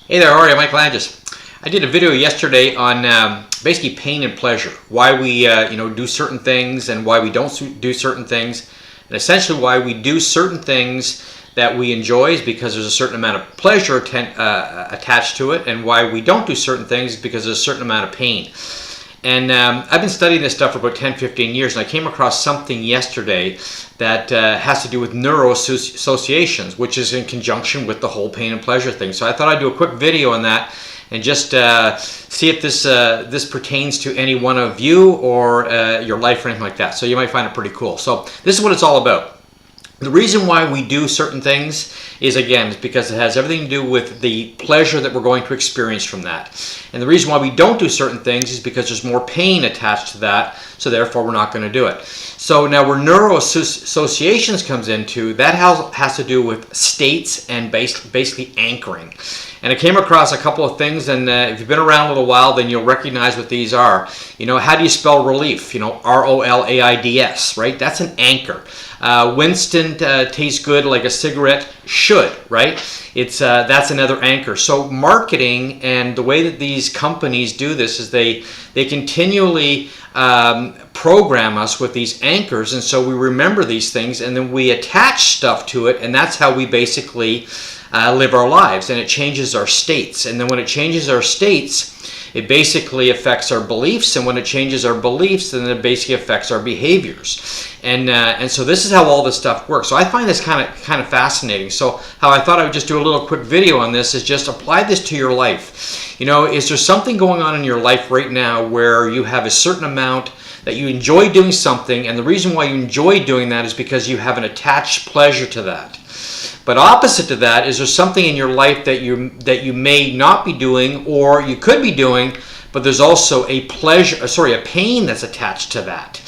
Hey there, how are you? Mike Langes. I did a video yesterday on basically pain and pleasure, why we do certain things and why we don't do certain things, and essentially why we do certain things that we enjoy is because there's a certain amount of pleasure attached to it, and why we don't do certain things because there's a certain amount of pain. And I've been studying this stuff for about 10-15 years, and I came across something yesterday that has to do with neuro associations, which is in conjunction with the whole pain and pleasure thing. So I thought I'd do a quick video on that and just see if this pertains to any one of you or your life or anything like that. So you might find it pretty cool. So this is what it's all about. The reason why we do certain things is, again, because it has everything to do with the pleasure that we're going to experience from that. And the reason why we don't do certain things is because there's more pain attached to that, so therefore we're not going to do it. So now where neuro associations comes into, that has to do with states and basically anchoring. And I came across a couple of things, and if you've been around a little while, then you'll recognize what these are. You know, how do you spell relief? You know, R-O-L-A-I-D-S, right? That's an anchor. Winston tastes good like a cigarette should, right? It's that's another anchor. So marketing and the way that these companies do this is they continually program us with these anchors, and so we remember these things, and then we attach stuff to it, and that's how we basically live our lives, and it changes our states. And then when it changes our states, it basically affects our beliefs, and when it changes our beliefs, then it basically affects our behaviors. And so this is how all this stuff works. So I find this kind of fascinating. So how I thought I would just do a little quick video on this is just apply this to your life. You know, is there something going on in your life right now where you have a certain amount that you enjoy doing something, and the reason why you enjoy doing that is because you have an attached pleasure to that. But opposite to that, is there something in your life that you may not be doing, or you could be doing, but there's also a pain that's attached to that.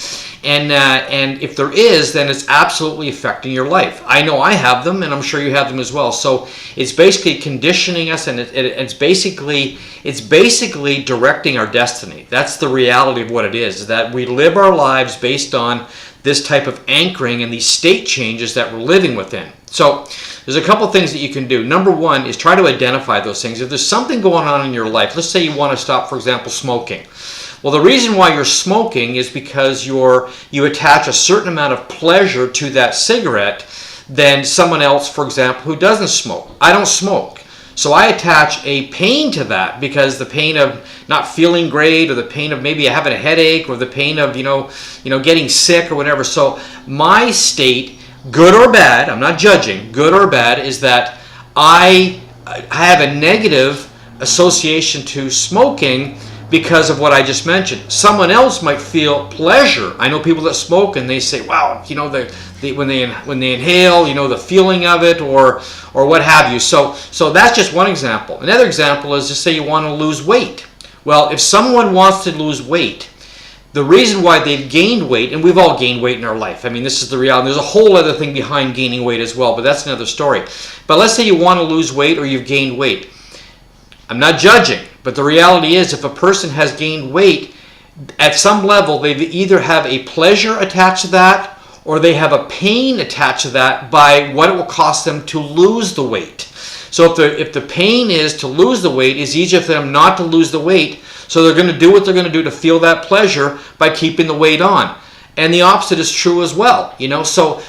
And if there is, then it's absolutely affecting your life. I know I have them, and I'm sure you have them as well. So it's basically conditioning us, and it's basically directing our destiny. That's the reality of what it is that we live our lives based on this type of anchoring and these state changes that we're living within. So there's a couple things that you can do. Number one is try to identify those things. If there's something going on in your life, let's say you want to stop, for example, smoking. Well, the reason why you're smoking is because you attach a certain amount of pleasure to that cigarette than someone else, for example, who doesn't smoke. I don't smoke. So I attach a pain to that, because the pain of not feeling great, or the pain of maybe having a headache, or the pain of getting sick or whatever. So my state, good or bad, I'm not judging, good or bad, is that I have a negative association to smoking because of what I just mentioned. Someone else might feel pleasure. I know people that smoke and they say, wow, when they inhale, the feeling of it, or what have you. So that's just one example. Another example is, just say you want to lose weight. Well, if someone wants to lose weight, the reason why they've gained weight, and we've all gained weight in our life. I mean, this is the reality. There's a whole other thing behind gaining weight as well, but that's another story. But let's say you want to lose weight, or you've gained weight. I'm not judging, but the reality is, if a person has gained weight, at some level, they either have a pleasure attached to that, or they have a pain attached to that by what it will cost them to lose the weight. So if the pain is to lose the weight, it's easier for them not to lose the weight, so they're going to do what they're going to do to feel that pleasure by keeping the weight on. And the opposite is true as well. So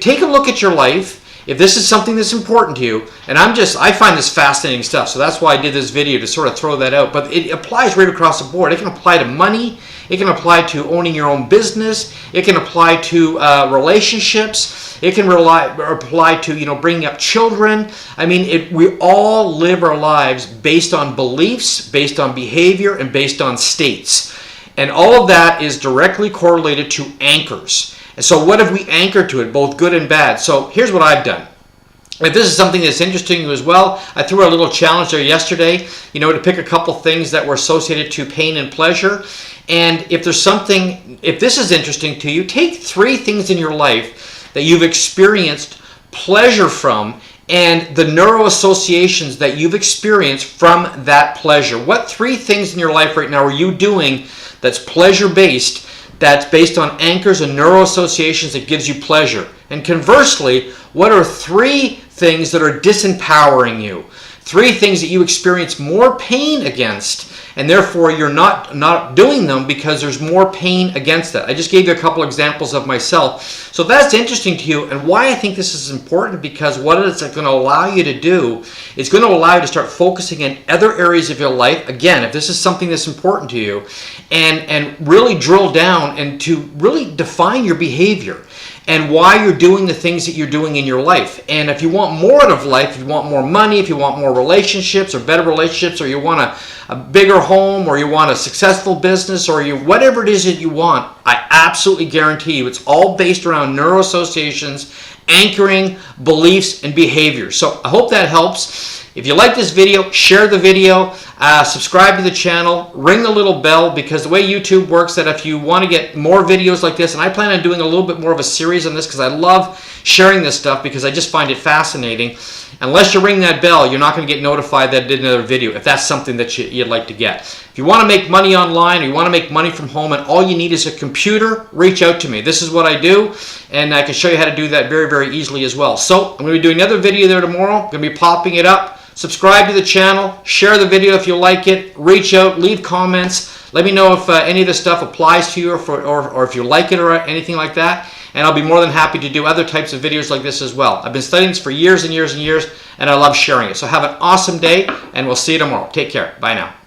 take a look at your life. If this is something that's important to you, and I find this fascinating stuff, so that's why I did this video, to sort of throw that out. But it applies right across the board. It can apply to money. It can apply to owning your own business. It can apply to relationships. It can apply to bringing up children. I mean, we all live our lives based on beliefs, based on behavior, and based on states. And all of that is directly correlated to anchors. And so what have we anchored to it, both good and bad? So here's what I've done. If this is something that's interesting to you as well, I threw a little challenge there yesterday, to pick a couple things that were associated to pain and pleasure. And if this is interesting to you, take 3 things in your life that you've experienced pleasure from, and the neuro associations that you've experienced from that pleasure. What 3 things in your life right now are you doing that's pleasure-based, that's based on anchors and neuro associations that gives you pleasure? And conversely, what are 3 things that are disempowering you? 3 things that you experience more pain against, and therefore you're not doing them because there's more pain against it. I just gave you a couple examples of myself. So if that's interesting to you, and why I think this is important, because what it's going to allow you to do, it's going to allow you to start focusing in other areas of your life. Again, if this is something that's important to you, and really drill down and to really define your behavior and why you're doing the things that you're doing in your life. And if you want more out of life, if you want more money, if you want more relationships or better relationships, or you want a bigger home, or you want a successful business, or whatever it is that you want, I absolutely guarantee you it's all based around neuroassociations, anchoring, beliefs, and behaviors. So I hope that helps. If you like this video, share the video, subscribe to the channel, ring the little bell, because the way YouTube works, that if you want to get more videos like this, and I plan on doing a little bit more of a series on this because I love sharing this stuff because I just find it fascinating. Unless you ring that bell, you're not going to get notified that I did another video if that's something that you'd like to get. If you want to make money online, or you want to make money from home, and all you need is a computer, reach out to me. This is what I do, and I can show you how to do that very, very easily as well. So I'm going to be doing another video there tomorrow. I'm going to be popping it up. Subscribe to the channel, share the video if you like it, reach out, leave comments, let me know if any of this stuff applies to you, or if you like it or anything like that, and I'll be more than happy to do other types of videos like this as well. I've been studying this for years and years and years, and I love sharing it. So have an awesome day, and we'll see you tomorrow. Take care. Bye now.